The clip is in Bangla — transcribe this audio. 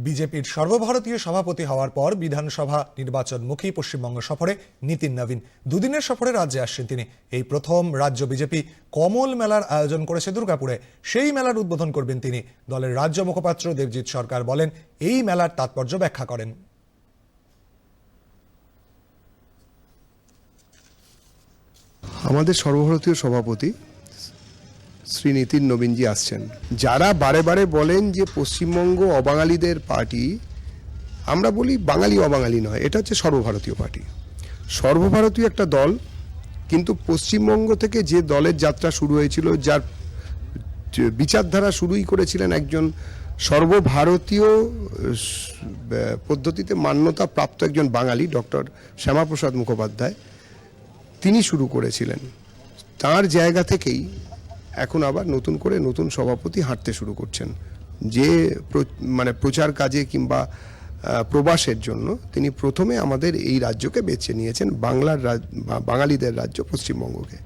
বিজেপির সর্বভারতীয় সভাপতি হওয়ার পর বিধানসভা নির্বাচনমুখী পশ্চিমবঙ্গ সফরে নীতিন নবীন দুদিনের সফরে রাজ্যে আসছেন তিনি। এই প্রথম রাজ্য বিজেপি কমল মেলার আয়োজন করেছে দুর্গাপুরে। সেই মেলার উদ্বোধন করবেন তিনি। দলের রাজ্য মুখপাত্র দেবজিৎ সরকার বলেন, এই মেলার তাৎপর্য ব্যাখ্যা করেন। আমাদের সর্বভারতীয় সভাপতি শ্রী নীতিন নবীনজি আসছেন। যারা বারে বারে বলেন যে পশ্চিমবঙ্গ অবাঙালিদের পার্টি, আমরা বলি বাঙালি অবাঙালি নয়, এটা হচ্ছে সর্বভারতীয় পার্টি। সর্বভারতীয় একটা দল, কিন্তু পশ্চিমবঙ্গ থেকে যে দলের যাত্রা শুরু হয়েছিল, যার বিচারধারা শুরুই করেছিলেন একজন সর্বভারতীয় পদ্ধতিতে মান্যতা প্রাপ্ত একজন বাঙালি, ডক্টর শ্যামাপ্রসাদ মুখোপাধ্যায়, তিনি শুরু করেছিলেন। তার জায়গা থেকেই এখন আবার নতুন করে নতুন সভাপতি হাঁটতে শুরু করছেন, যে প্রচার কাজে কিংবা প্রবাসের জন্য তিনি প্রথমে আমাদের এই রাজ্যকে বেছে নিয়েছেন, বাংলার বাঙালিদের রাজ্য পশ্চিমবঙ্গকে।